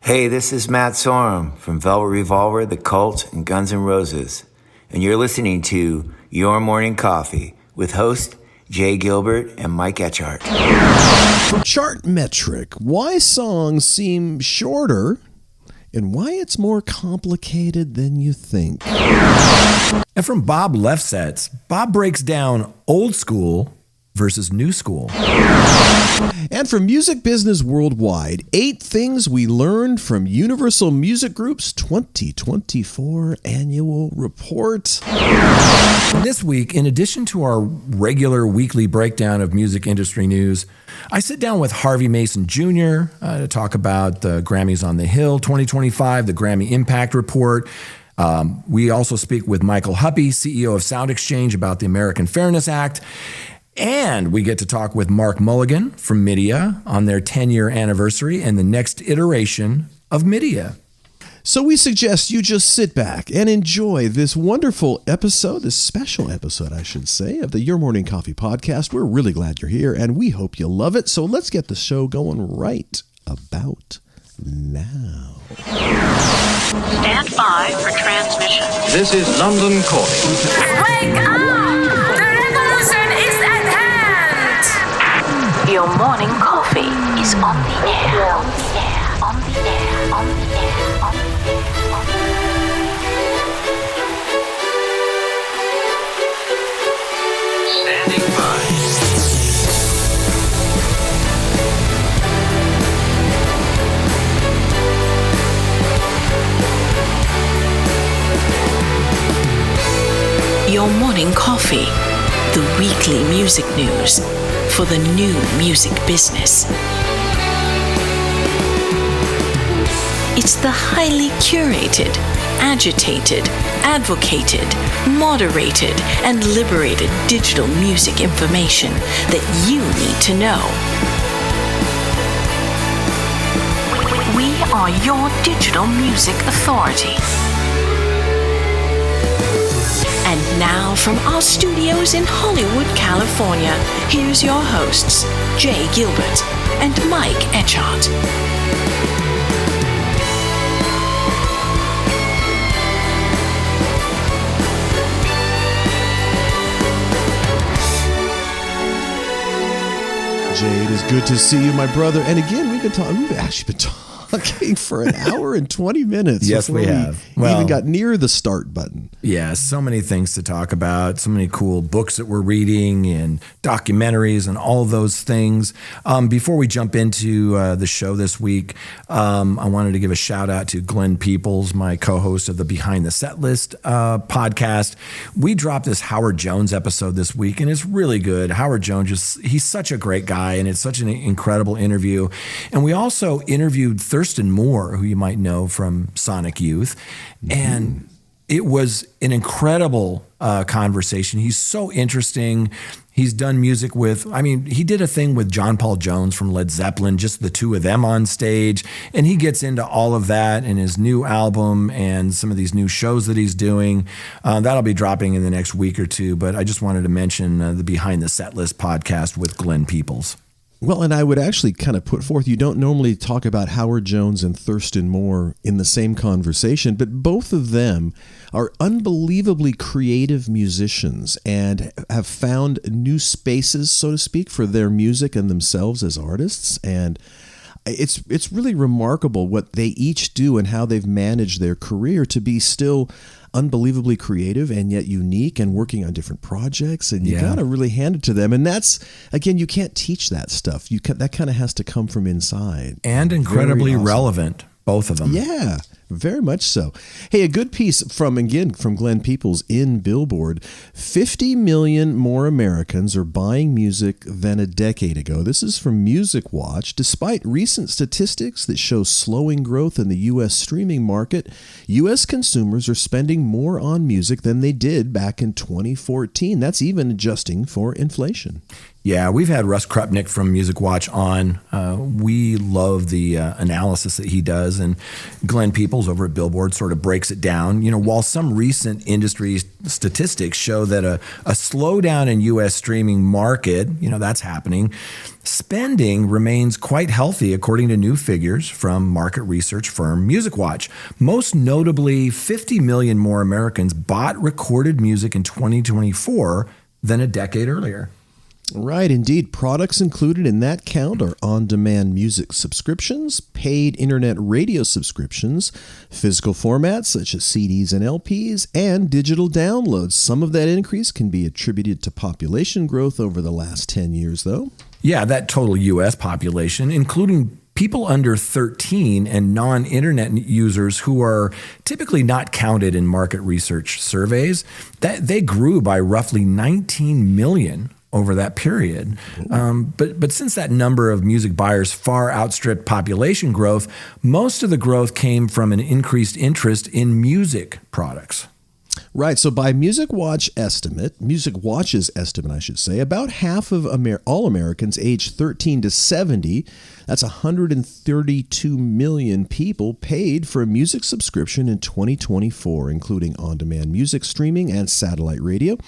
Hey, this is Matt Sorum from Velvet Revolver, The Cult, and Guns N' Roses. And you're listening to Your Morning Coffee with host Jay Gilbert and Mike Etchart. From Chartmetric, why songs seem shorter and why it's more complicated than you think. And from Bob Lefsetz, Bob breaks down old school versus new school. And from Music Business Worldwide, 8 things we learned from Universal Music Group's 2024 annual report. This week, in addition to our regular weekly breakdown of music industry news, I sit down with Harvey Mason Jr. To talk about the Grammys on the Hill 2025, the Grammy Impact Report. We also speak with Michael Huppe, CEO of Sound Exchange, about the American Fairness Act. And we get to talk with Mark Mulligan from MIDiA on their 10-year anniversary and the next iteration of MIDiA. So we suggest you just sit back and enjoy this wonderful episode, this special episode, I should say, of the Your Morning Coffee podcast. We're really glad you're here, and we hope you love it. So let's get the show going right about now. Stand by for transmission. This is London calling. Wake up! Your morning coffee is on the air. On the air. On the air. On the air. On the air. On the air. Standing by. Your morning coffee, the weekly music news for the new music business. It's the highly curated, agitated, advocated, moderated, and liberated digital music information that you need to know. We are your digital music authority. And now from our studios in Hollywood, California, here's your hosts, Jay Gilbert and Mike Etchart. Jay, it is good to see you, my brother. And again, we've actually been talking for an hour and 20 minutes. Yes, we have. We even got near the start button. Yeah, so many things to talk about, so many cool books that we're reading and documentaries and all of those things. Before we jump into the show this week, I wanted to give a shout out to Glenn Peoples, my co-host of the Behind the Set List podcast. We dropped this Howard Jones episode this week, and it's really good. Howard Jones, he's such a great guy, and it's such an incredible interview. And we also interviewed Thurston Moore, who you might know from Sonic Youth. And it was an incredible conversation. He's so interesting. He's done music he did a thing with John Paul Jones from Led Zeppelin, just the two of them on stage. And he gets into all of that in his new album and some of these new shows that he's doing. That'll be dropping in the next week or two. But I just wanted to mention the Behind the Set List podcast with Glenn Peoples. Well, and I would actually kind of put forth, you don't normally talk about Howard Jones and Thurston Moore in the same conversation, but both of them are unbelievably creative musicians and have found new spaces, so to speak, for their music and themselves as artists. And it's really remarkable what they each do and how they've managed their career to be still unbelievably creative and yet unique and working on different projects. And you got to really hand it to them. And that's, again, you can't teach that stuff. That kind of has to come from inside. And incredibly relevant, both of them. Yeah. Very much so. Hey, a good piece from Glenn Peoples in Billboard. 50 million more Americans are buying music than a decade ago. This is from Music Watch. Despite recent statistics that show slowing growth in the U.S. streaming market, U.S. consumers are spending more on music than they did back in 2014. That's even adjusting for inflation. Yeah, we've had Russ Krupnick from Music Watch on. We love the analysis that he does. And Glenn Peoples Peoples over at Billboard sort of breaks it down. While some recent industry statistics show that a slowdown in U.S. streaming market, that's happening, spending remains quite healthy according to new figures from market research firm MusicWatch. Most notably, 50 million more Americans bought recorded music in 2024 than a decade earlier. Right, indeed. Products included in that count are on-demand music subscriptions, paid internet radio subscriptions, physical formats such as CDs and LPs, and digital downloads. Some of that increase can be attributed to population growth over the last 10 years, though. Yeah, that total U.S. population, including people under 13 and non-internet users who are typically not counted in market research surveys, they grew by roughly 19 million over that period. But since that number of music buyers far outstripped population growth, most of the growth came from an increased interest in music products. Right. So by MusicWatch's estimate, I should say, about half of all Americans aged 13 to 70, that's 132 million people, paid for a music subscription in 2024, including on-demand music streaming and satellite radio.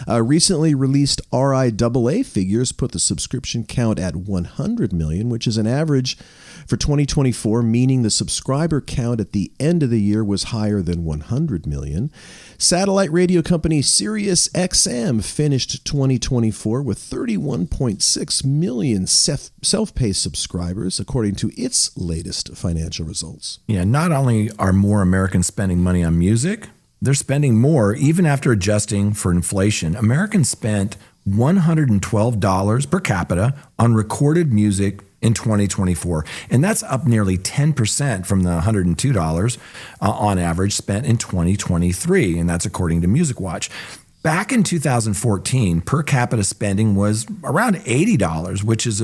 Recently released RIAA figures put the subscription count at 100 million, which is an average for 2024, meaning the subscriber count at the end of the year was higher than 100 million. Satellite radio company SiriusXM finished 2024 with 31.6 million self-pay subscribers, according to its latest financial results. Yeah, not only are more Americans spending money on music, they're spending more even after adjusting for inflation. Americans spent $112 per capita on recorded music in 2024. And that's up nearly 10% from the $102 on average spent in 2023. And that's according to MusicWatch. Back in 2014, per capita spending was around $80, which is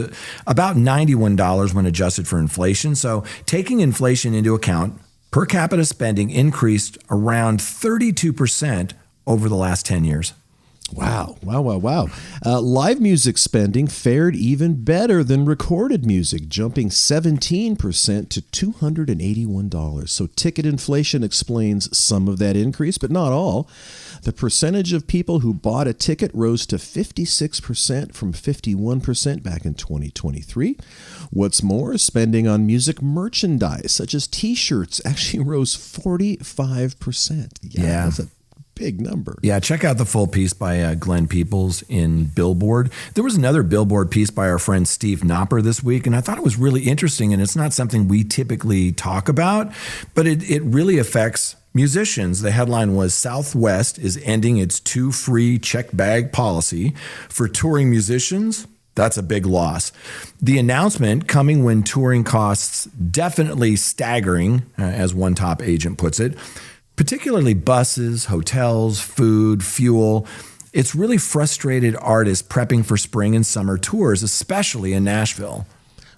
about $91 when adjusted for inflation. So taking inflation into account, per capita spending increased around 32% over the last 10 years. Wow. Live music spending fared even better than recorded music, jumping 17% to $281. So ticket inflation explains some of that increase, but not all. The percentage of people who bought a ticket rose to 56% from 51% back in 2023. What's more, spending on music merchandise, such as T-shirts, actually rose 45%. Yeah. That's a big number. Yeah, check out the full piece by Glenn Peoples in Billboard. There was another Billboard piece by our friend Steve Knopper this week, and I thought it was really interesting, and it's not something we typically talk about, but it really affects musicians. The headline was, Southwest is ending its 2 free check bag policy for touring musicians. That's a big loss. The announcement coming when touring costs definitely staggering, as one top agent puts it, particularly buses, hotels, food, fuel. It's really frustrated artists prepping for spring and summer tours, especially in Nashville.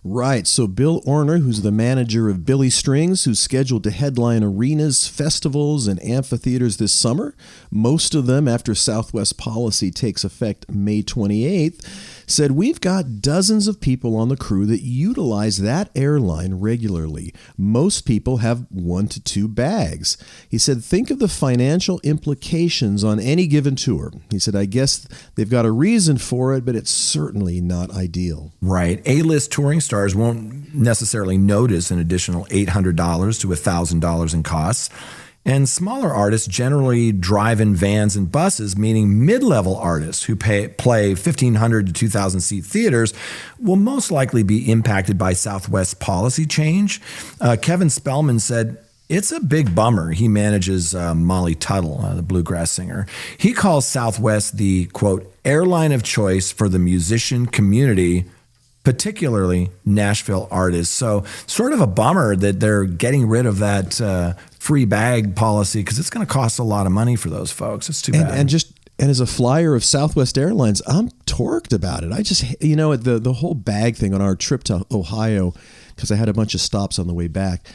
Right. So Bill Orner, who's the manager of Billy Strings, who's scheduled to headline arenas, festivals, and amphitheaters this summer, most of them after Southwest policy takes effect May 28th, said, "We've got dozens of people on the crew that utilize that airline regularly. Most people have 1 to 2 bags." He said, "Think of the financial implications on any given tour." He said, "I guess they've got a reason for it, but it's certainly not ideal." Right. A-list touring stars won't necessarily notice an additional $800 to $1,000 in costs. And smaller artists generally drive in vans and buses, meaning mid-level artists who play 1,500 to 2,000 seat theaters will most likely be impacted by Southwest policy change. Kevin Spellman said, "It's a big bummer." He manages Molly Tuttle, the bluegrass singer. He calls Southwest the, quote, airline of choice for the musician community, particularly Nashville artists. So sort of a bummer that they're getting rid of that free bag policy, because it's going to cost a lot of money for those folks. It's too bad. And as a flyer of Southwest Airlines, I'm torqued about it. I just, the whole bag thing on our trip to Ohio, because I had a bunch of stops on the way back,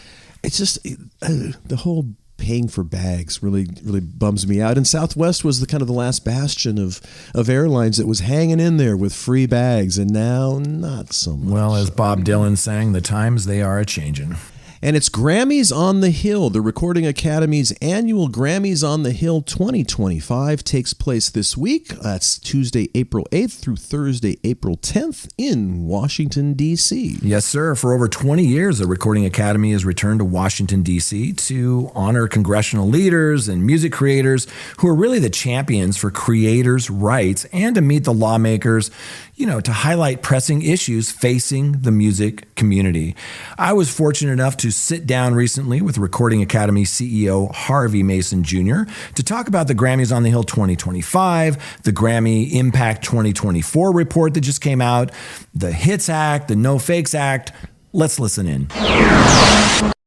it's just the whole paying for bags really bums me out. And Southwest was the kind of the last bastion of airlines that was hanging in there with free bags, and now not so much. Well, as Bob Dylan sang, the times they are a-changin'. And it's Grammys on the Hill. The Recording Academy's annual Grammys on the Hill 2025 takes place this week. That's Tuesday, April 8th through Thursday, April 10th in Washington, D.C. Yes, sir. For over 20 years, the Recording Academy has returned to Washington, D.C. to honor congressional leaders and music creators who are really the champions for creators' rights and to meet the lawmakers, to highlight pressing issues facing the music community. I was fortunate enough to sit down recently with Recording Academy CEO Harvey Mason Jr. to talk about the Grammys on the Hill 2025, the Grammy Impact 2024 report that just came out, the Hits Act, the No Fakes Act. Let's listen in.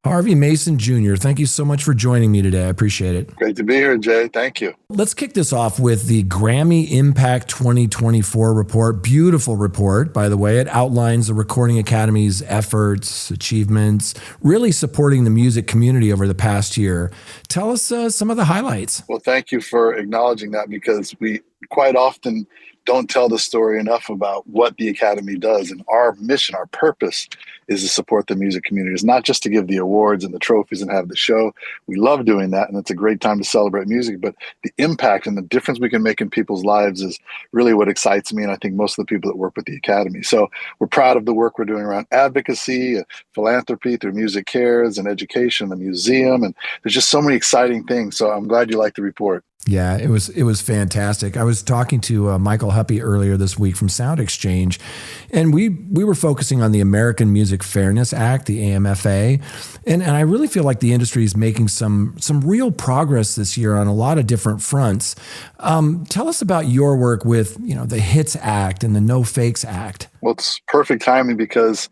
Harvey Mason Jr., thank you so much for joining me today. I appreciate it. Great to be here, Jay. Thank you. Let's kick this off with the Grammy Impact 2024 report. Beautiful report, by the way. It outlines the Recording Academy's efforts, achievements, really supporting the music community over the past year. Tell us some of the highlights. Well, thank you for acknowledging that, because we quite often don't tell the story enough about what the Academy does. And our mission, our purpose is to support the music community. It's not just to give the awards and the trophies and have the show. We love doing that, and it's a great time to celebrate music, but the impact and the difference we can make in people's lives is really what excites me, and I think most of the people that work with the Academy. So we're proud of the work we're doing around advocacy, philanthropy through Music Cares, and education, the museum, and there's just so many exciting things. So I'm glad you liked the report. Yeah, it was fantastic. I was talking to Michael Huppe earlier this week from Sound Exchange, and we were focusing on the American Music Fairness Act, the AMFA, and I really feel like the industry is making some real progress this year on a lot of different fronts. Tell us about your work with the Hits Act and the No Fakes Act. Well, it's perfect timing, because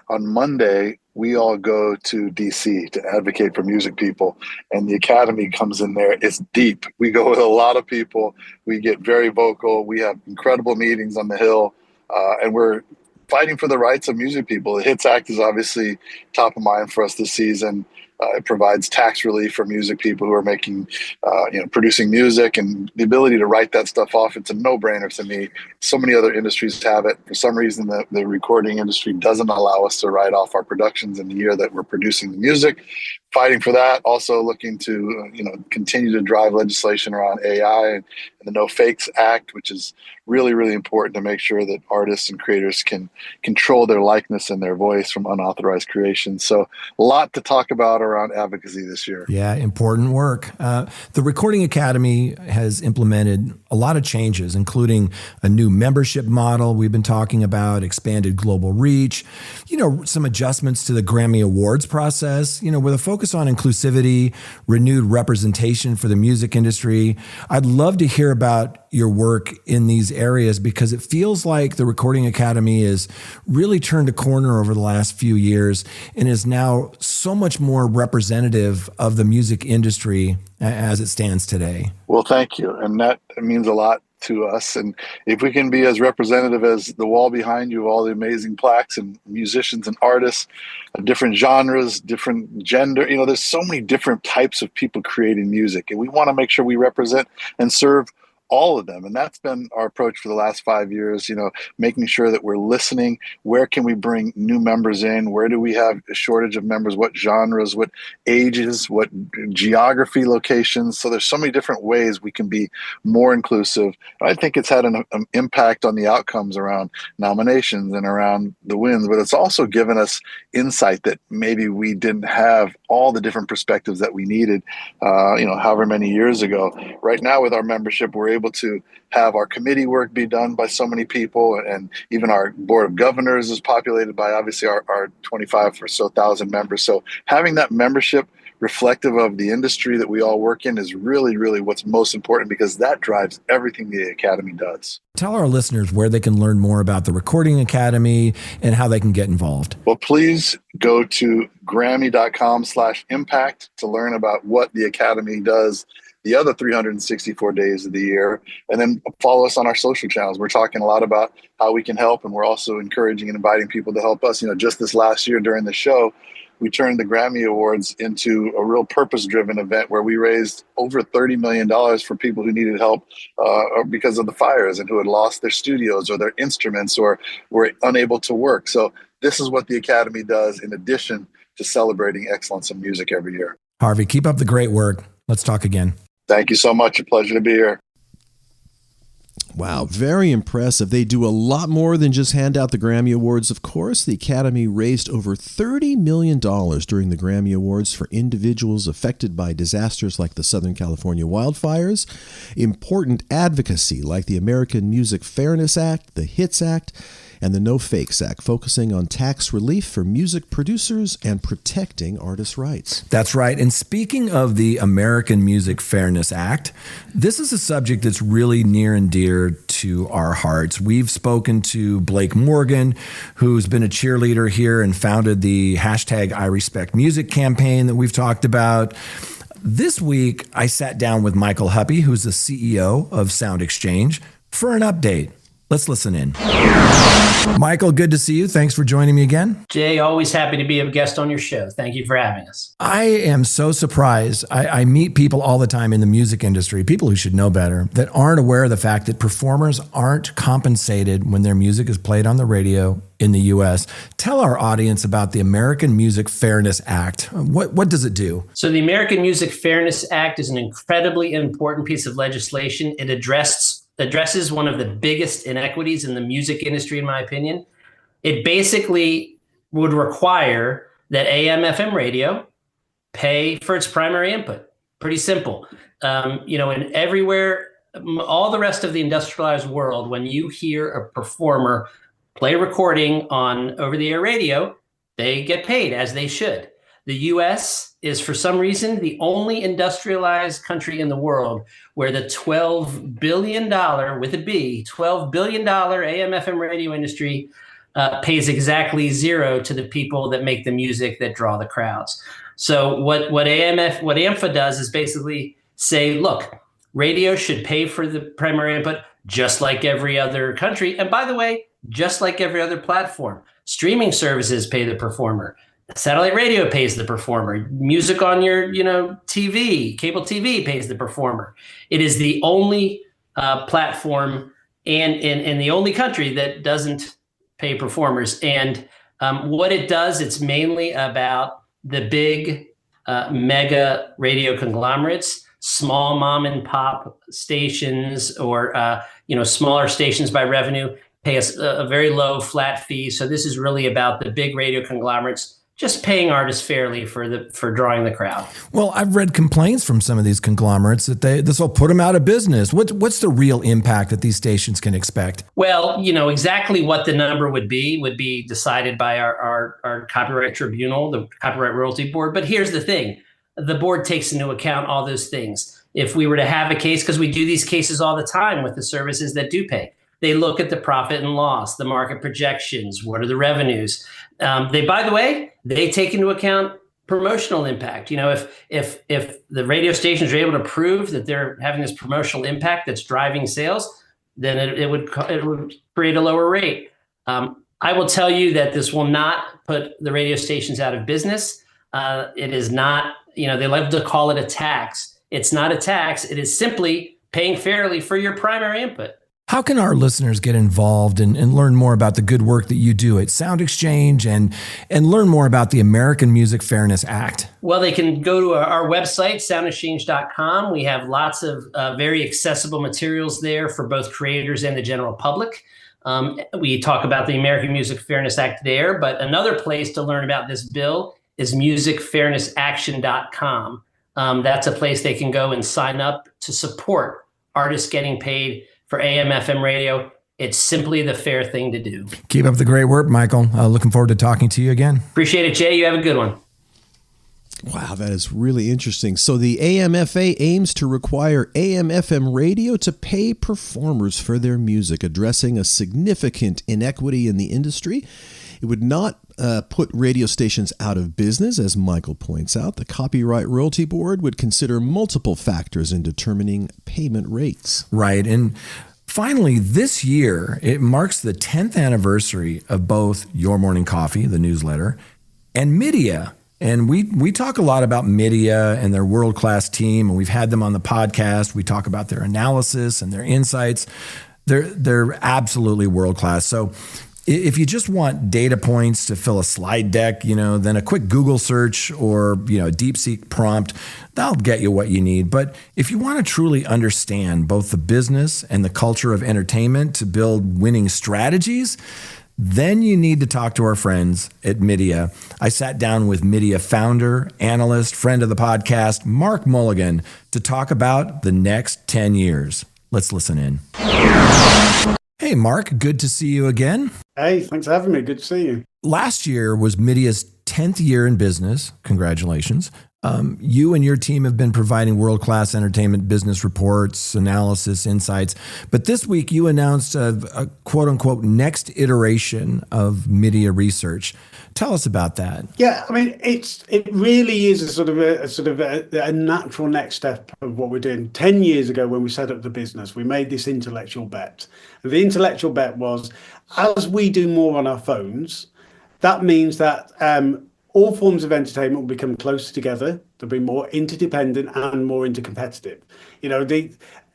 on Monday, we all go to DC to advocate for music people, and the Academy comes in there. It's deep. We go with a lot of people. We get very vocal. We have incredible meetings on the Hill, and we're fighting for the rights of music people. The Hits Act is obviously top of mind for us this season. It provides tax relief for music people who are making, producing music, and the ability to write that stuff off. It's a no-brainer to me. So many other industries have it. For some reason, the recording industry doesn't allow us to write off our productions in the year that we're producing the music. Fighting for that, also looking to continue to drive legislation around AI and the No Fakes Act, which is really, really important to make sure that artists and creators can control their likeness and their voice from unauthorized creation. So a lot to talk about around advocacy this year. Yeah, important work. The Recording Academy has implemented a lot of changes, including a new membership model we've been talking about, expanded global reach, some adjustments to the Grammy Awards process, with a focus on inclusivity, renewed representation for the music industry. I'd love to hear about your work in these areas, because it feels like the Recording Academy has really turned a corner over the last few years and is now so much more representative of the music industry as it stands today. Well, thank you. And that means a lot to us. And if we can be as representative as the wall behind you, all the amazing plaques and musicians and artists of different genres, different gender, there's so many different types of people creating music. And we want to make sure we represent and serve all of them. And that's been our approach for the last 5 years, making sure that we're listening. Where can we bring new members in? Where do we have a shortage of members? What genres, what ages, what geography locations? So there's so many different ways we can be more inclusive. And I think it's had an impact on the outcomes around nominations and around the wins, but it's also given us insight that maybe we didn't have all the different perspectives that we needed, however many years ago. Right now with our membership, we're able to have our committee work be done by so many people, and even our board of governors is populated by obviously our 25 or so thousand members. So having that membership reflective of the industry that we all work in is really, really what's most important, because that drives everything the Academy does. Tell our listeners where they can learn more about the Recording Academy and how they can get involved. Well, please go to Grammy.com/impact to learn about what the Academy does the other 364 days of the year, and then follow us on our social channels. We're talking a lot about how we can help, and we're also encouraging and inviting people to help us. Just this last year during the show, we turned the Grammy Awards into a real purpose-driven event where we raised over $30 million for people who needed help because of the fires and who had lost their studios or their instruments or were unable to work. So this is what the Academy does in addition to celebrating excellence in music every year. Harvey, keep up the great work. Let's talk again. Thank you so much. A pleasure to be here. Wow, very impressive. They do a lot more than just hand out the Grammy Awards, of course. The Academy raised over $30 million during the Grammy Awards for individuals affected by disasters like the Southern California wildfires, important advocacy like the American Music Fairness Act, the HITS Act, and the No Fakes Act, focusing on tax relief for music producers and protecting artists' rights. That's right. And speaking of the American Music Fairness Act, this is a subject that's really near and dear to our hearts. We've spoken to Blake Morgan, who's been a cheerleader here and founded the #IRespectMusic campaign that we've talked about. This week, I sat down with Michael Huppe, who's the CEO of Sound Exchange, for an update. Let's listen in. Michael, good to see you. Thanks for joining me again. Jay, always happy to be a guest on your show. Thank you for having us. I am so surprised. I meet people all the time in the music industry, people who should know better, that aren't aware of the fact that performers aren't compensated when their music is played on the radio in the U.S. Tell our audience about the American Music Fairness Act. What does it do? So the American Music Fairness Act is an incredibly important piece of legislation. It addresses one of the biggest inequities in the music industry, in my opinion. It basically would require that AM/FM radio pay for its primary input. Pretty simple. And everywhere, all the rest of the industrialized world, when you hear a performer play a recording on over-the-air radio, they get paid as they should. The U.S. is, for some reason, the only industrialized country in the world where the $12 billion, with a B, $12 billion AM/FM radio industry pays exactly zero to the people that make the music that draw the crowds. So what AMFA does is basically say, look, radio should pay for the primary input just like every other country. And by the way, just like every other platform. Streaming services pay the performer. Satellite radio pays the performer. Music on your, TV, cable TV pays the performer. It is the only platform and in the only country that doesn't pay performers. And what it does, it's mainly about the big mega radio conglomerates, small mom and pop stations, or smaller stations by revenue pay a very low flat fee. So this is really about the big radio conglomerates just paying artists fairly for drawing the crowd. Well, I've read complaints from some of these conglomerates that this will put them out of business. What's the real impact that these stations can expect? Well, exactly what the number would be decided by our copyright tribunal, the Copyright Royalty Board. But here's the thing. The board takes into account all those things. If we were to have a case, because we do these cases all the time with the services that do pay, they look at the profit and loss, the market projections, what are the revenues. By the way, they take into account promotional impact. If the radio stations are able to prove that they're having this promotional impact that's driving sales, then it would create a lower rate. I will tell you that this will not put the radio stations out of business. It is not, they love to call it a tax. It's not a tax. It is simply paying fairly for your primary input. How can our listeners get involved and learn more about the good work that you do at Sound Exchange and learn more about the American Music Fairness Act? Well, they can go to our website, soundexchange.com. We have lots of very accessible materials there for both creators and the general public. We talk about the American Music Fairness Act there, but another place to learn about this bill is musicfairnessaction.com. That's a place they can go and sign up to support artists getting paid for AM/FM radio. It's simply the fair thing to do. Keep up the great work, Michael. Looking forward to talking to you again. Appreciate it, Jay. You have a good one. Wow, that is really interesting. So the AMFA aims to require AM/FM radio to pay performers for their music, addressing a significant inequity in the industry. It would not put radio stations out of business, as Michael points out. The Copyright Royalty Board would consider multiple factors in determining payment rates. Right. And finally, this year, it marks the 10th anniversary of both Your Morning Coffee, the newsletter, and MIDiA. And we talk a lot about MIDiA and their world-class team, and we've had them on the podcast. We talk about their analysis and their insights. They're absolutely world-class. So If you just want data points to fill a slide deck, then a quick Google search or, a DeepSeek prompt, that'll get you what you need. But if you want to truly understand both the business and the culture of entertainment to build winning strategies, then you need to talk to our friends at MIDiA. I sat down with MIDiA founder, analyst, friend of the podcast, Mark Mulligan, to talk about the next 10 years. Let's listen in. Hey, Mark, good to see you again. Hey, thanks for having me. Good to see you. Last year was MIDiA's 10th year in business. Congratulations. You and your team have been providing world-class entertainment business reports, analysis, insights. But this week you announced a quote-unquote next iteration of MIDiA research. Tell us about that. Yeah, I mean, it really is a natural next step of what we're doing. 10 years ago, when we set up the business, we made this intellectual bet. And the intellectual bet was, as we do more on our phones, that means that all forms of entertainment will become closer together. They'll be more interdependent and more intercompetitive.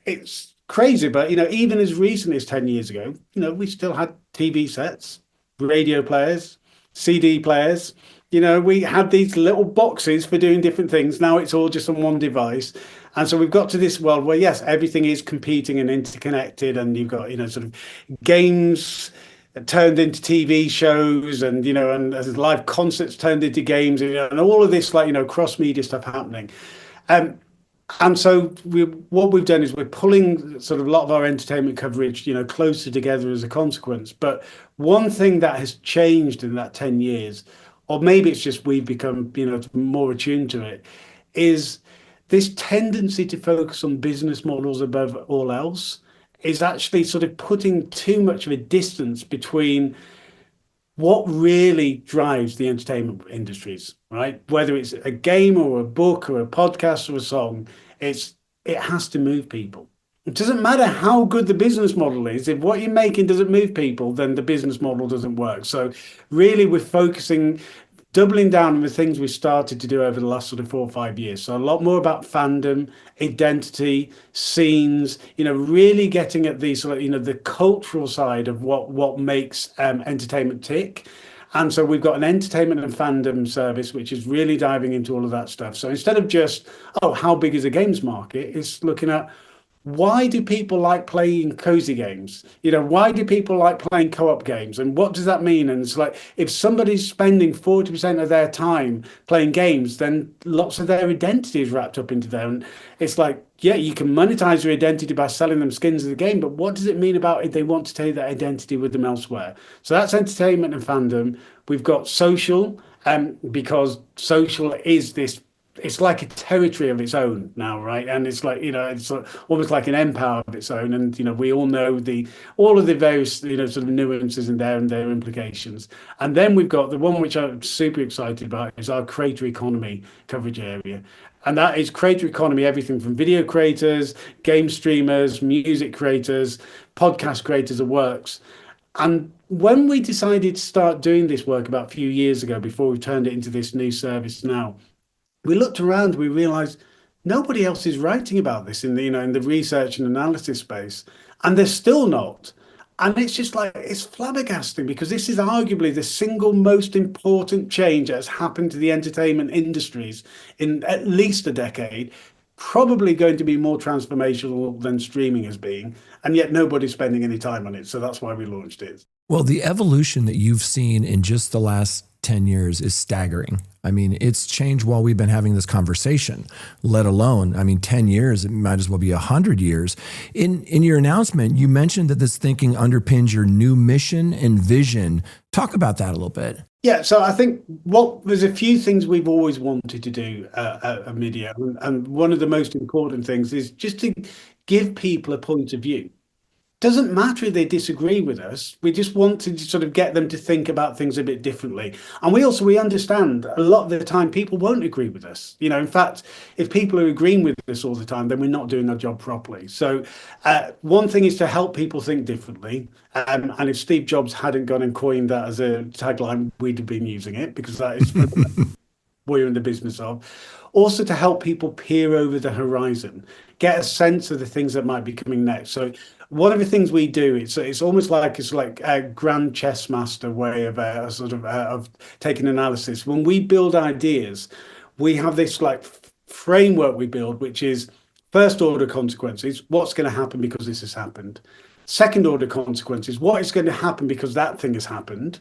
It's crazy, but even as recently as 10 years ago, we still had TV sets, radio players, CD players. We had these little boxes for doing different things. Now it's all just on one device. And so we've got to this world where, yes, everything is competing and interconnected, and you've got, sort of games turned into TV shows, and and as live concerts turned into games, and all of this cross-media stuff happening. And so what we've done is we're pulling sort of a lot of our entertainment coverage closer together as a consequence. But one thing that has changed in that 10 years, or maybe it's just we've become more attuned to it, is this tendency to focus on business models above all else is actually sort of putting too much of a distance between what really drives the entertainment industries, right? Whether it's a game or a book or a podcast or a song, it has to move people. It doesn't matter how good the business model is. If what you're making doesn't move people, then the business model doesn't work. So really we're doubling down on the things we started to do over the last sort of 4 or 5 years. So a lot more about fandom, identity, scenes, really getting at the sort of, the cultural side of what makes entertainment tick. And so we've got an entertainment and fandom service, which is really diving into all of that stuff. So instead of just, how big is the games market? It's looking at, why do people like playing cozy games? Why do people like playing co-op games? And what does that mean? And it's like, if somebody's spending 40% of their time playing games, then lots of their identity is wrapped up into there. And it's like, yeah, you can monetize your identity by selling them skins of the game, but what does it mean about if they want to take that identity with them elsewhere? So that's entertainment and fandom. We've got social, because social is this, it's like a territory of its own now, right? And it's like, it's almost like an empire of its own. And, we all know all of the various, sort of nuances in there and their implications. And then we've got the one which I'm super excited about is our creator economy coverage area. And that is creator economy, everything from video creators, game streamers, music creators, podcast creators of works. And when we decided to start doing this work about a few years ago, before we turned it into this new service now, we looked around, we realized nobody else is writing about this in the, in the research and analysis space, and they're still not. And it's just like, it's flabbergasting, because this is arguably the single most important change that has happened to the entertainment industries in at least a decade, probably going to be more transformational than streaming has been, and yet nobody's spending any time on it. So that's why we launched it. Well, the evolution that you've seen in just the last 10 years is staggering. I mean, it's changed while we've been having this conversation, let alone, 10 years, it might as well be 100 years. In your announcement, you mentioned that this thinking underpins your new mission and vision. Talk about that a little bit. Yeah, so I think there's a few things we've always wanted to do at MIDiA. And one of the most important things is just to give people a point of view. Doesn't matter if they disagree with us. We just want to sort of get them to think about things a bit differently. And we understand a lot of the time people won't agree with us. In fact, if people are agreeing with us all the time, then we're not doing our job properly. So one thing is to help people think differently. And if Steve Jobs hadn't gone and coined that as a tagline, we'd have been using it, because that is we're in the business of. Also to help people peer over the horizon, get a sense of the things that might be coming next. So one of the things we do, it's almost like a grand chess master way of of taking analysis. When we build ideas, we have this like framework we build, which is first order consequences. What's going to happen because this has happened? Second order consequences. What is going to happen because that thing has happened?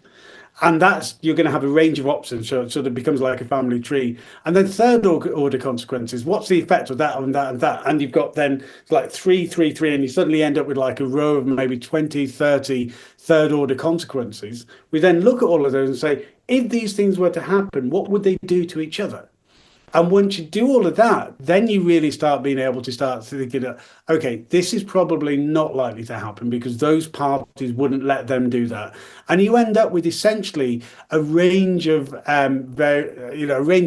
And you're going to have a range of options, so it sort of becomes like a family tree. And then third order consequences. What's the effect of that and that and that? And you've got then like 3, 3, 3, and you suddenly end up with like a row of maybe 20, 30 third order consequences. We then look at all of those and say, if these things were to happen, what would they do to each other? And once you do all of that, then you really start being able to start thinking, okay, this is probably not likely to happen because those parties wouldn't let them do that. And you end up with essentially a range of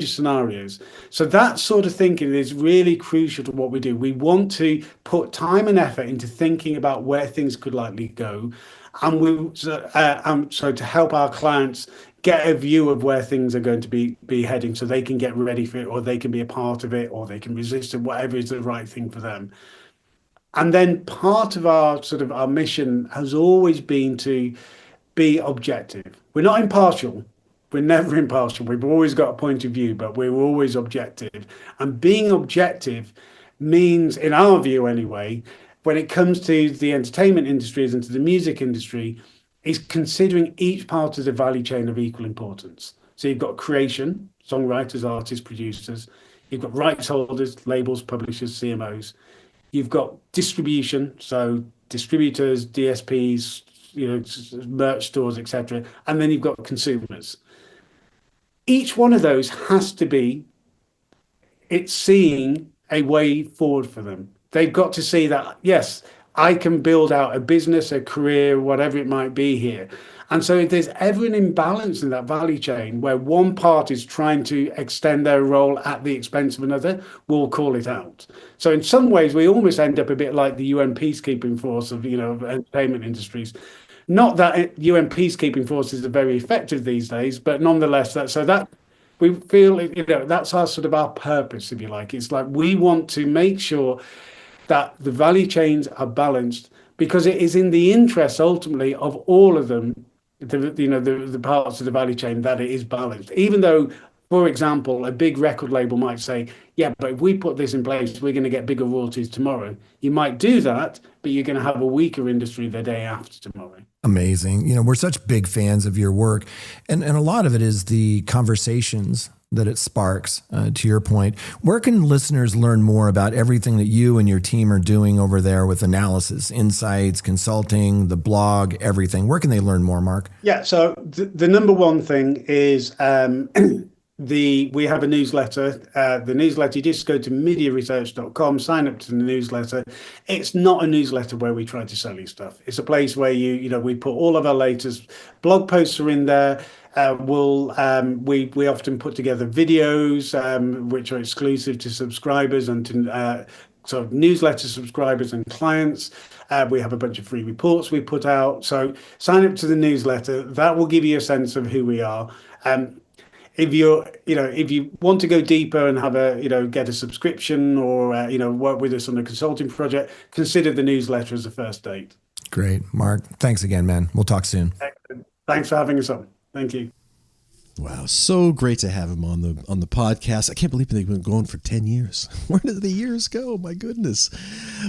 scenarios. So that sort of thinking is really crucial to what we do. We want to put time and effort into thinking about where things could likely go. And so to help our clients get a view of where things are going to be heading so they can get ready for it, or they can be a part of it, or they can resist it, whatever is the right thing for them. And then part of our mission has always been to be objective. We're not impartial. We're never impartial. We've always got a point of view, but we're always objective. And being objective means, in our view anyway, when it comes to the entertainment industries and to the music industry, is considering each part of the value chain of equal importance. So you've got creation, songwriters, artists, producers. You've got rights holders, labels, publishers, CMOs. You've got distribution, so distributors, DSPs, merch stores, etc. And then you've got consumers. Each one of those has to be, it's seeing a way forward for them. They've got to see that, yes, I can build out a business, a career, whatever it might be here. And so if there's ever an imbalance in that value chain where one part is trying to extend their role at the expense of another, we'll call it out. So in some ways, we almost end up a bit like the UN peacekeeping force of entertainment industries. Not that UN peacekeeping forces are very effective these days, but nonetheless, we feel that's our purpose, if you like. It's like we want to make sure that the value chains are balanced, because it is in the interest ultimately of all of them, the parts of the value chain, that it is balanced. Even though, for example, a big record label might say, yeah, but if we put this in place, we're going to get bigger royalties tomorrow. You might do that, but you're going to have a weaker industry the day after tomorrow. Amazing. We're such big fans of your work, and a lot of it is the conversations that it sparks, to your point. Where can listeners learn more about everything that you and your team are doing over there with analysis, insights, consulting, the blog, everything? Where can they learn more, Mark? Yeah, so the number one thing is we have a newsletter. The newsletter, you just go to MIDiaresearch.com, sign up to the newsletter. It's not a newsletter where we try to sell you stuff. It's a place where we put all of our latest blog posts are in there. We often put together videos which are exclusive to subscribers and to newsletter subscribers and clients. We have a bunch of free reports we put out. So sign up to the newsletter. That will give you a sense of who we are. If you want to go deeper and have get a subscription or work with us on a consulting project, consider the newsletter as a first date. Great, Mark. Thanks again, man. We'll talk soon. Excellent. Thanks for having us on. Thank you. Wow, so great to have him on the podcast. I can't believe they've been going for 10 years. Where did the years go? My goodness.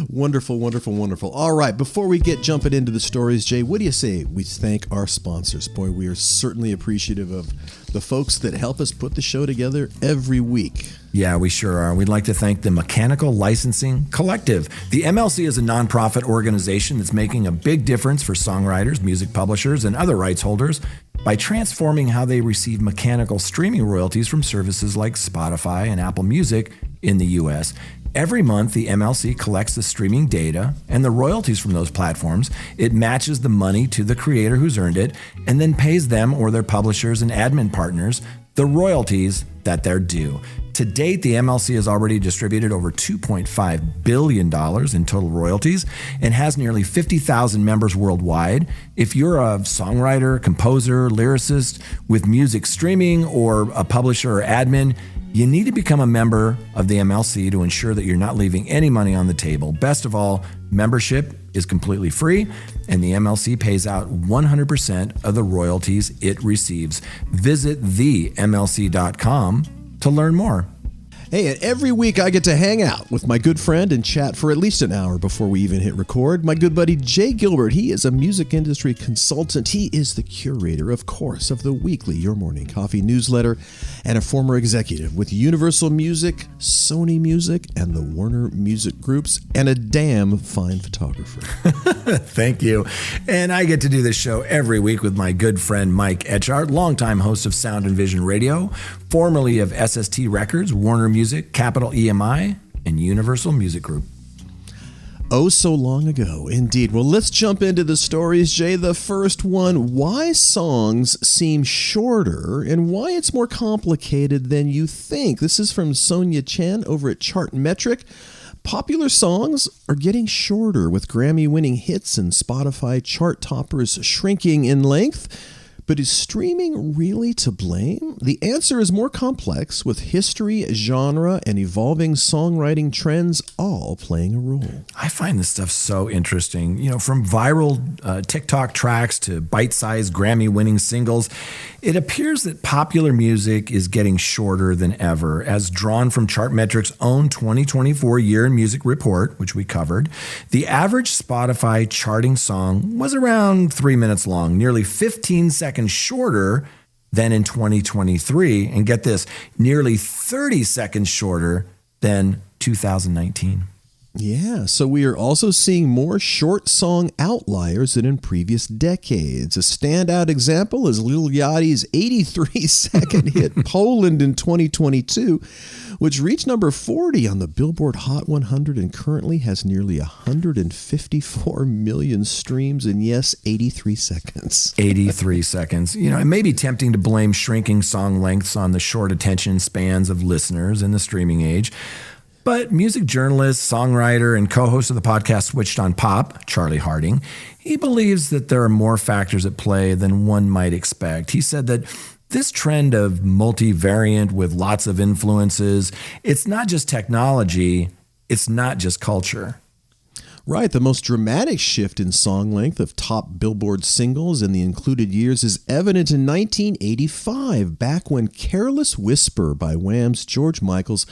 Wonderful, wonderful, wonderful. All right, before we get jumping into the stories, Jay, what do you say we thank our sponsors? Boy, we are certainly appreciative of the folks that help us put the show together every week. Yeah, we sure are. We'd like to thank the Mechanical Licensing Collective. The MLC is a nonprofit organization that's making a big difference for songwriters, music publishers, and other rights holders by transforming how they receive mechanical streaming royalties from services like Spotify and Apple Music in the U.S. Every month, the MLC collects the streaming data and the royalties from those platforms. It matches the money to the creator who's earned it and then pays them or their publishers and admin partners the royalties that they're due. To date, the MLC has already distributed over $2.5 billion in total royalties and has nearly 50,000 members worldwide. If you're a songwriter, composer, lyricist with music streaming, or a publisher or admin, you need to become a member of the MLC to ensure that you're not leaving any money on the table. Best of all, membership is completely free, and the MLC pays out 100% of the royalties it receives. Visit themlc.com to learn more. Hey, and every week I get to hang out with my good friend and chat for at least an hour before we even hit record. My good buddy Jay Gilbert, he is a music industry consultant. He is the curator, of course, of the weekly Your Morning Coffee newsletter and a former executive with Universal Music, Sony Music, and the Warner Music Groups, and a damn fine photographer. Thank you. And I get to do this show every week with my good friend Mike Etchart, longtime host of Sound and Vision Radio, formerly of SST Records, Warner Music, Capital EMI, and Universal Music Group. Oh, so long ago, indeed. Well, let's jump into the stories, Jay. The first one, why songs seem shorter and why it's more complicated than you think. This is from Sonia Chen over at Chartmetric. Popular songs are getting shorter with Grammy-winning hits and Spotify chart toppers shrinking in length. But is streaming really to blame? The answer is more complex, with history, genre, and evolving songwriting trends all playing a role. I find this stuff so interesting. You know, from viral TikTok tracks to bite-sized Grammy-winning singles, it appears that popular music is getting shorter than ever, as drawn from Chartmetric's own 2024 Year in Music report, which we covered. The average Spotify charting song was around 3 minutes long, nearly 15 seconds shorter than in 2023. And get this, nearly 30 seconds shorter than 2019. Yeah, so we are also seeing more short song outliers than in previous decades. A standout example is Lil Yachty's 83-second hit Poland in 2022, which reached number 40 on the Billboard Hot 100 and currently has nearly 154 million streams in, yes, 83 seconds. 83 seconds. You know, it may be tempting to blame shrinking song lengths on the short attention spans of listeners in the streaming age. But music journalist, songwriter, and co-host of the podcast Switched on Pop, Charlie Harding, he believes that there are more factors at play than one might expect. He said that this trend of multivariant with lots of influences, it's not just technology, it's not just culture. Right, the most dramatic shift in song length of top Billboard singles in the included years is evident in 1985, back when Careless Whisper by Wham's George Michaels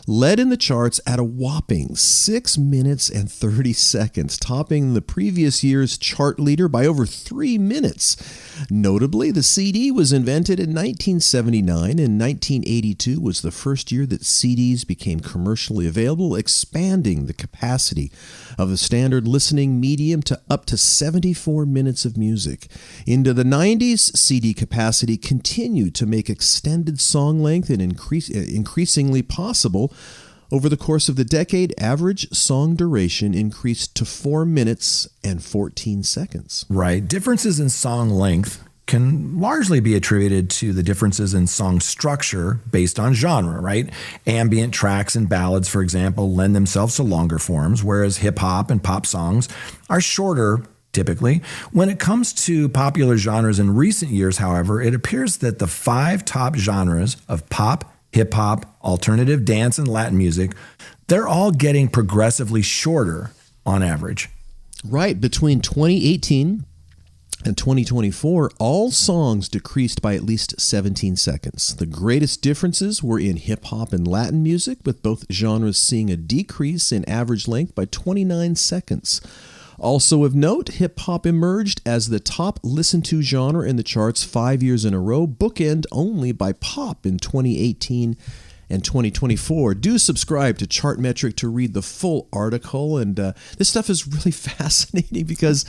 led in the charts at a whopping 6 minutes and 30 seconds, topping the previous year's chart leader by over 3 minutes. Notably, the CD was invented in 1979, and 1982 was the first year that CDs became commercially available, expanding the capacity of the standard listening medium to up to 74 minutes of music. Into the 90s, CD capacity continued to make extended song length and increasingly possible. Over the course of the decade, average song duration increased to 4 minutes and 14 seconds. Right. Differences in song length can largely be attributed to the differences in song structure based on genre, right? Ambient tracks and ballads, for example, lend themselves to longer forms, whereas hip-hop and pop songs are shorter, typically. When it comes to popular genres in recent years, however, it appears that the 5 top genres of pop, hip-hop, alternative, dance, and Latin music, they're all getting progressively shorter on average. Right. Between 2018 and 2024, all songs decreased by at least 17 seconds. The greatest differences were in hip-hop and Latin music, with both genres seeing a decrease in average length by 29 seconds. Also of note, hip-hop emerged as the top listened-to genre in the charts 5 years in a row, bookend only by pop in 2018 and 2024. Do subscribe to Chartmetric to read the full article. And this stuff is really fascinating because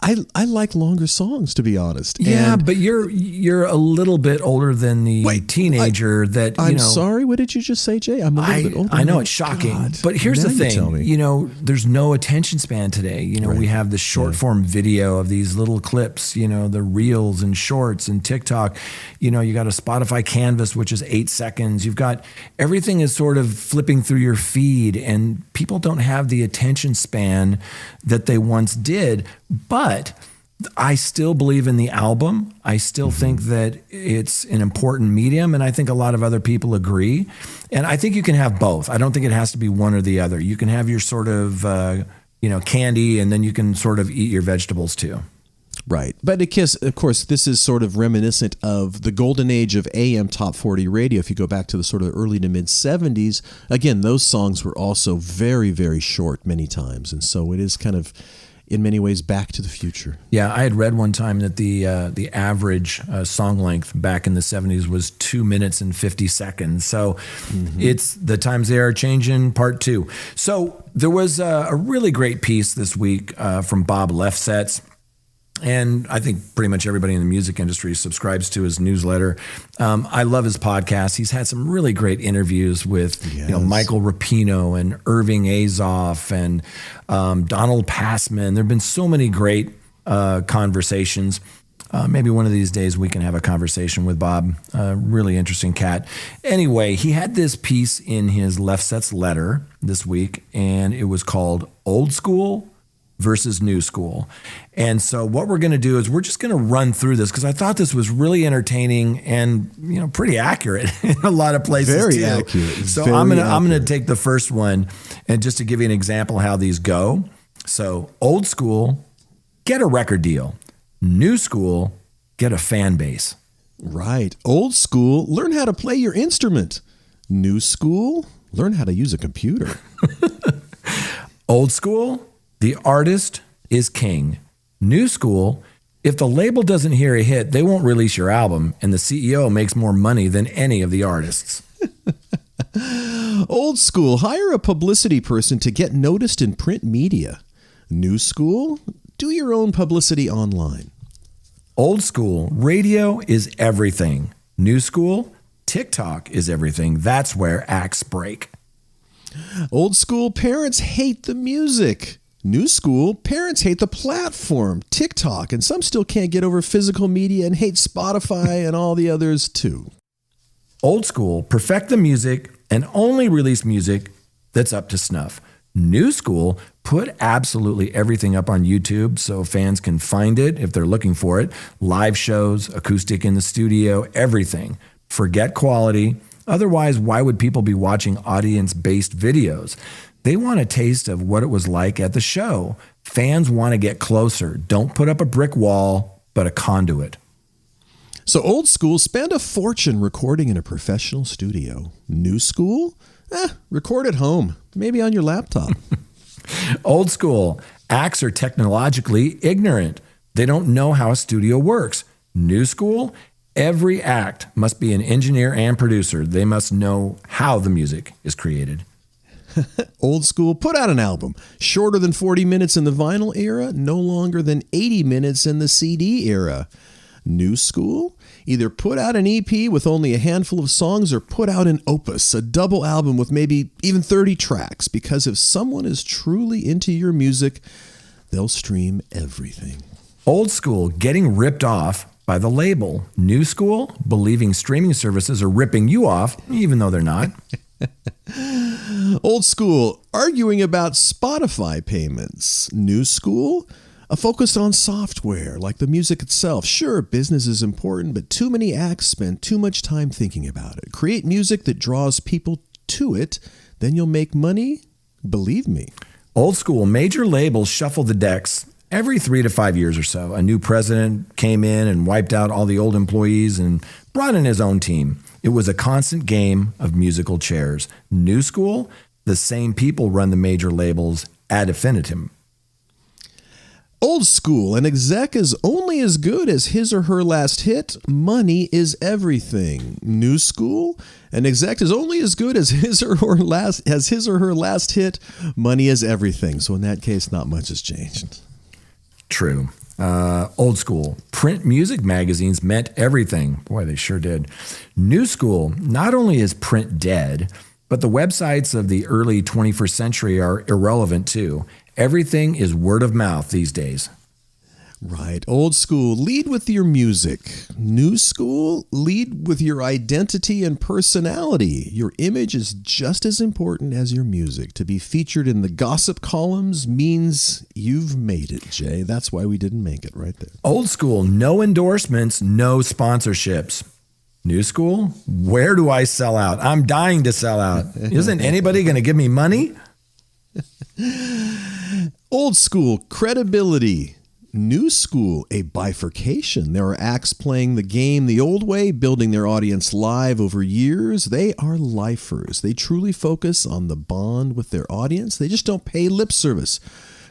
I like longer songs, to be honest. Yeah, and but you're a little bit older than the teenager I'm sorry, what did you just say, Jay? I'm a little bit older. I know, it's shocking. God. But here's Now the you tell thing. me. There's no attention span today. We have the short form video of these little clips, the reels and shorts and TikTok. You got a Spotify Canvas, which is 8 seconds. You've got everything is sort of flipping through your feed, and people don't have the attention span that they once did. But I still believe in the album. I still think that it's an important medium, and I think a lot of other people agree. And I think you can have both. I don't think it has to be one or the other. You can have your sort of, candy, and then you can sort of eat your vegetables too. Right. But of course, this is sort of reminiscent of the golden age of AM Top 40 radio. If you go back to the sort of early to mid 70s, again, those songs were also very, very short many times. And so it is kind of, in many ways, back to the future. Yeah, I had read one time that the average song length back in the 70s was 2 minutes and 50 seconds. So it's the times they are changing, part 2. So there was a really great piece this week from Bob Lefsetz. And I think pretty much everybody in the music industry subscribes to his newsletter. I love his podcast. He's had some really great interviews with Michael Rapino and Irving Azoff and Donald Passman. There have been so many great conversations. Maybe one of these days we can have a conversation with Bob. Really interesting cat. Anyway, he had this piece in his Lefsetz letter this week, and it was called Old School versus New School. And so what we're going to do is we're just going to run through this because I thought this was really entertaining and pretty accurate in a lot of places. Very too. accurate. So Very I'm accurate. going to take the first one, and just to give you an example how these go. So old school, get a record deal. New school, get a fan base. Right. Old school, learn how to play your instrument. New school, learn how to use a computer. Old school, the artist is king. New school, if the label doesn't hear a hit, they won't release your album, and the CEO makes more money than any of the artists. Old school, hire a publicity person to get noticed in print media. New school, do your own publicity online. Old school, radio is everything. New school, TikTok is everything. That's where acts break. Old school, parents hate the music. New school, parents hate the platform, TikTok, and some still can't get over physical media and hate Spotify and all the others too. Old school, perfect the music and only release music that's up to snuff. New school, put absolutely everything up on YouTube so fans can find it if they're looking for it. Live shows, acoustic in the studio, everything. Forget quality. Otherwise, why would people be watching audience-based videos? They want a taste of what it was like at the show. Fans want to get closer. Don't put up a brick wall, but a conduit. So old school, spend a fortune recording in a professional studio. New school, record at home, maybe on your laptop. Old school, acts are technologically ignorant. They don't know how a studio works. New school, every act must be an engineer and producer. They must know how the music is created. Old school, put out an album. Shorter than 40 minutes in the vinyl era, no longer than 80 minutes in the CD era. New school, either put out an EP with only a handful of songs or put out an opus, a double album with maybe even 30 tracks. Because if someone is truly into your music, they'll stream everything. Old school, getting ripped off by the label. New school, believing streaming services are ripping you off, even though they're not. Old school, arguing about Spotify payments. New school, a focus on software, like the music itself. Sure, business is important, but too many acts spend too much time thinking about it. Create music that draws people to it, then you'll make money, believe me. Old school, major labels shuffle the decks every 3 to 5 years or so. A new president came in and wiped out all the old employees and brought in his own team. It was a constant game of musical chairs. New school, the same people run the major labels ad infinitum. Old school, an exec is only as good as his or her last hit. Money is everything. New school, an exec is only as good as his or her last hit. Money is everything. So in that case, not much has changed. True. Old school, print music magazines meant everything. Boy, they sure did. New school, not only is print dead, but the websites of the early 21st century are irrelevant too. Everything is word of mouth these days. Right. Old school, lead with your music. New school, lead with your identity and personality. Your image is just as important as your music. To be featured in the gossip columns means you've made it, Jay. That's why we didn't make it right there. Old school, no endorsements, no sponsorships. New school, where do I sell out? I'm dying to sell out. Isn't anybody going to give me money? Old school, credibility. New school, a bifurcation. There are acts playing the game the old way, building their audience live over years. They are lifers. They truly focus on the bond with their audience. They just don't pay lip service.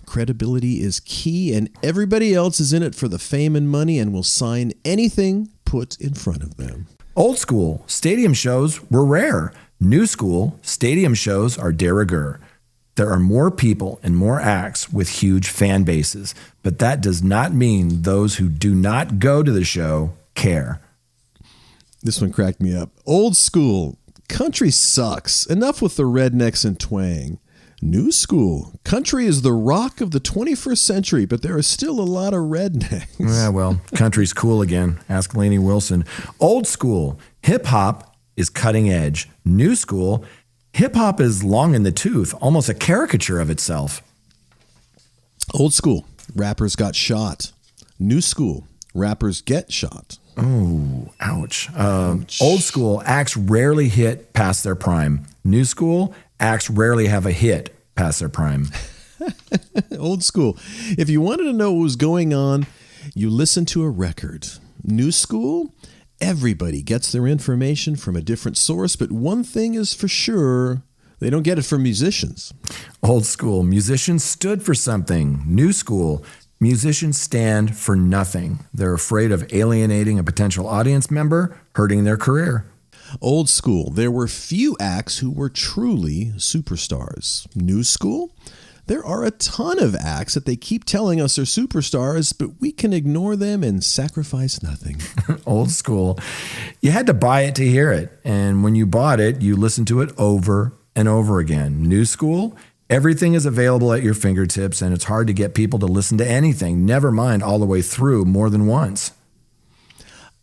Credibility is key, and everybody else is in it for the fame and money and will sign anything put in front of them. Old school, stadium shows were rare. New school, stadium shows are de rigueur. There are more people and more acts with huge fan bases, but that does not mean those who do not go to the show care. This one cracked me up. Old school, country sucks. Enough with the rednecks and twang. New school, country is the rock of the 21st century, but there are still a lot of rednecks. Yeah, well, country's cool again. Ask Lainey Wilson. Old school, hip hop is cutting edge. New school, hip hop is long in the tooth, almost a caricature of itself. Old school, rappers got shot. New school, rappers get shot. Oh, ouch. Old school, acts rarely hit past their prime. New school, acts rarely have a hit past their prime. Old school, if you wanted to know what was going on, you listen to a record. New school, everybody gets their information from a different source, but one thing is for sure, they don't get it from musicians. Old school, musicians stood for something. New school, musicians stand for nothing. They're afraid of alienating a potential audience member, hurting their career. Old school, there were few acts who were truly superstars. New school, there are a ton of acts that they keep telling us are superstars, but we can ignore them and sacrifice nothing. Old school, you had to buy it to hear it. And when you bought it, you listened to it over and over again. New school, everything is available at your fingertips, and it's hard to get people to listen to anything, never mind all the way through more than once.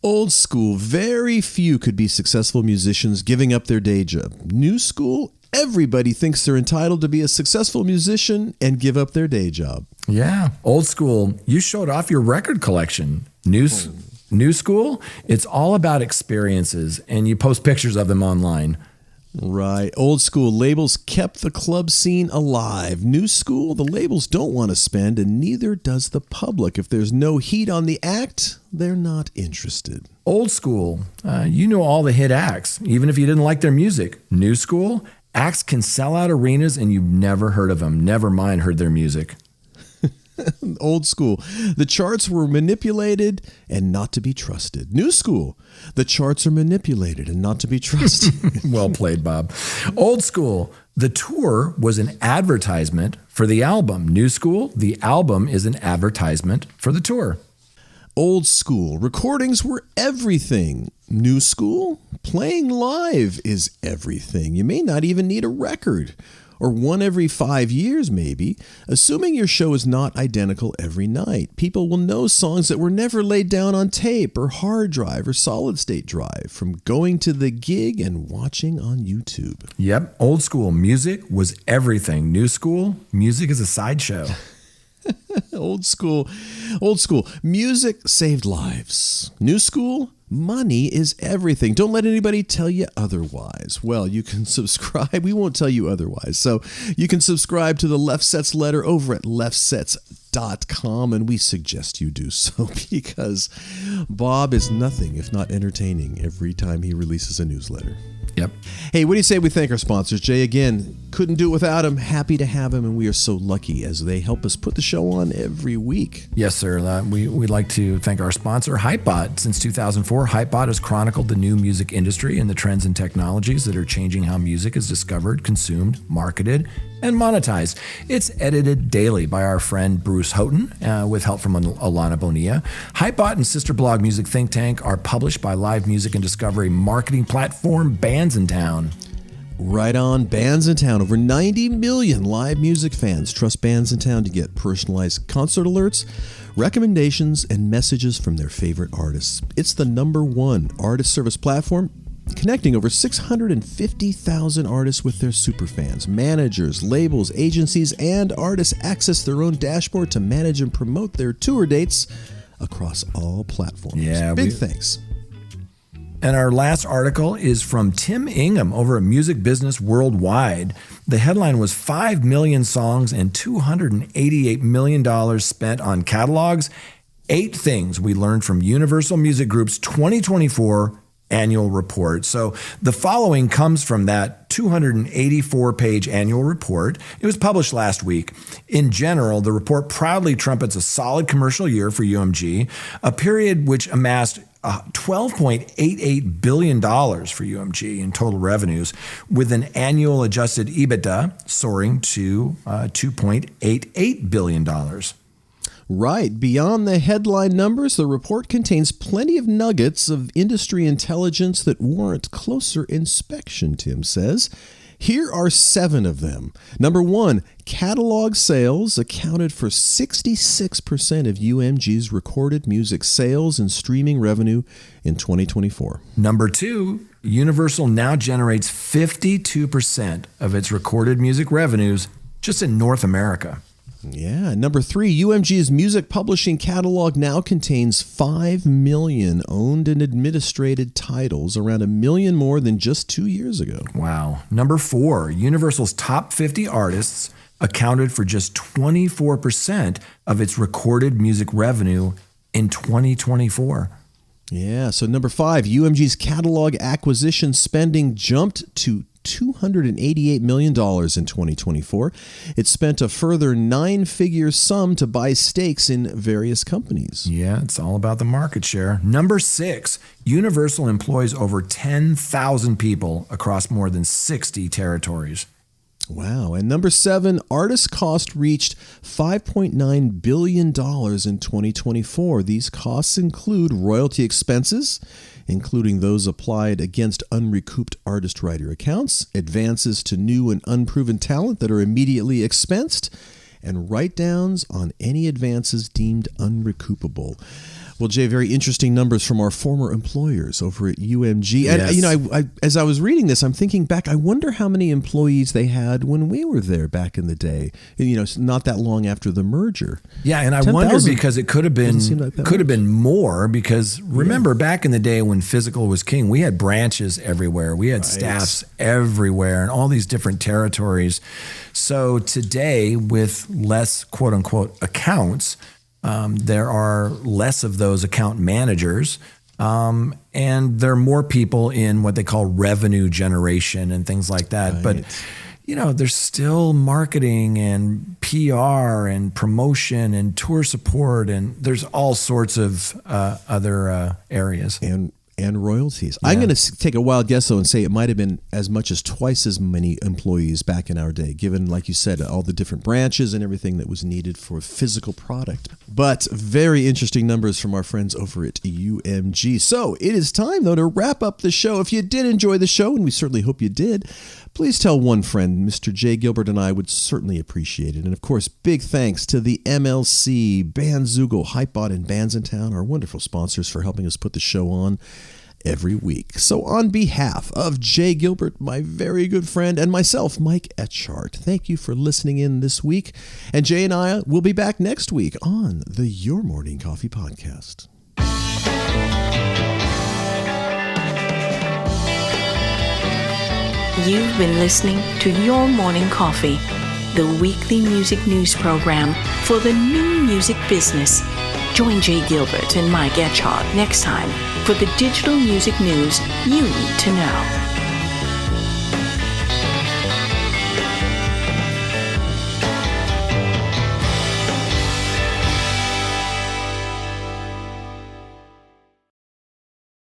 Old school, very few could be successful musicians giving up their day job. New school, everybody thinks they're entitled to be a successful musician and give up their day job. Yeah. Old school, you showed off your record collection. New school, it's all about experiences, and you post pictures of them online. Right. Old school, labels kept the club scene alive. New school, the labels don't want to spend, and neither does the public. If there's no heat on the act, they're not interested. Old school, you know all the hit acts, even if you didn't like their music. New school, acts can sell out arenas and you've never heard of them, never mind heard their music. Old school, the charts were manipulated and not to be trusted. New school, the charts are manipulated and not to be trusted. Well played, Bob. Old school, the tour was an advertisement for the album. New school, the album is an advertisement for the tour. Old school, recordings were everything. New school, playing live is everything. You may not even need a record, or one every 5 years maybe, assuming your show is not identical every night. People will know songs that were never laid down on tape or hard drive or solid state drive from going to the gig and watching on YouTube. Yep, old school, music was everything. New school, music is a sideshow. Old school, music saved lives. New school, money is everything. Don't let anybody tell you otherwise. Well, you can subscribe. We won't tell you otherwise. So you can subscribe to the Lefsetz letter over at Lefsetz.com, and we suggest you do so because Bob is nothing if not entertaining every time he releases a newsletter. Yep. Hey, what do you say we thank our sponsors? Jay, again, Couldn't do it without them. Happy to have them, and we are so lucky as they help us put the show on every week. Yes, sir. We'd like to thank our sponsor, Hypebot. Since 2004, Hypebot has chronicled the new music industry and the trends and technologies that are changing how music is discovered, consumed, marketed, and monetized. It's edited daily by our friend Bruce Houghton with help from Alana Bonilla. Hypebot and sister blog Music Think Tank are published by live music and discovery marketing platform Bands in Town. Right on, Bands in Town. Over 90 million live music fans trust Bands in Town to get personalized concert alerts, recommendations, and messages from their favorite artists. It's the #1 artist service platform, connecting over 650,000 artists with their superfans. Managers, labels, agencies, and artists access their own dashboard to manage and promote their tour dates across all platforms. Yeah, Big thanks. And our last article is from Tim Ingham over at Music Business Worldwide. The headline was 5 million songs and $288 million spent on catalogs. 8 things we learned from Universal Music Group's 2024 annual report. So the following comes from that 284-page annual report. It was published last week. In general, the report proudly trumpets a solid commercial year for UMG, a period which amassed $12.88 billion for UMG in total revenues, with an annual adjusted EBITDA soaring to $2.88 billion. Right. Beyond the headline numbers, the report contains plenty of nuggets of industry intelligence that warrant closer inspection, Tim says. Here are 7 of them. Number 1, catalog sales accounted for 66% of UMG's recorded music sales and streaming revenue in 2024. Number 2, Universal now generates 52% of its recorded music revenues just in North America. Yeah. Number 3, UMG's music publishing catalog now contains 5 million owned and administrated titles, around 1 million more than just 2 years ago. Wow. Number 4, Universal's top 50 artists accounted for just 24% of its recorded music revenue in 2024. Yeah. So number 5, UMG's catalog acquisition spending jumped to $288 million in 2024. It spent a further 9-figure sum to buy stakes in various companies. Yeah, it's all about the market share. Number 6, Universal employs over 10,000 people across more than 60 territories. Wow. And number 7, artist cost reached $5.9 billion in 2024. These costs include royalty expenses, including those applied against unrecouped artist-writer accounts, advances to new and unproven talent that are immediately expensed, and write-downs on any advances deemed unrecoupable. Well, Jay, very interesting numbers from our former employers over at UMG. And, Yes. I as I was reading this, I'm thinking back, I wonder how many employees they had when we were there back in the day, not that long after the merger. Yeah, and I 10,000 wonder because it could have been like that been more, because remember back in the day when physical was king, we had branches everywhere. We had staffs everywhere in all these different territories. So today, with less quote unquote accounts, there are less of those account managers, and there are more people in what they call revenue generation and things like that. Right. But, there's still marketing and PR and promotion and tour support, and there's all sorts of other areas. And royalties. Yeah. I'm going to take a wild guess, though, and say it might have been as much as twice as many employees back in our day, given, like you said, all the different branches and everything that was needed for physical product. But very interesting numbers from our friends over at UMG. So it is time, though, to wrap up the show. If you did enjoy the show, and we certainly hope you did, please tell one friend. Mr. Jay Gilbert and I would certainly appreciate it. And, of course, big thanks to the MLC, Bandzoogle, Hypebot, and Bands in Town, our wonderful sponsors, for helping us put the show on every week. So on behalf of Jay Gilbert, my very good friend, and myself, Mike Etchart, thank you for listening in this week. And Jay and I will be back next week on the Your Morning Coffee Podcast. You've been listening to Your Morning Coffee, the weekly music news program for the new music business. Join Jay Gilbert and Mike Etchart next time for the digital music news you need to know.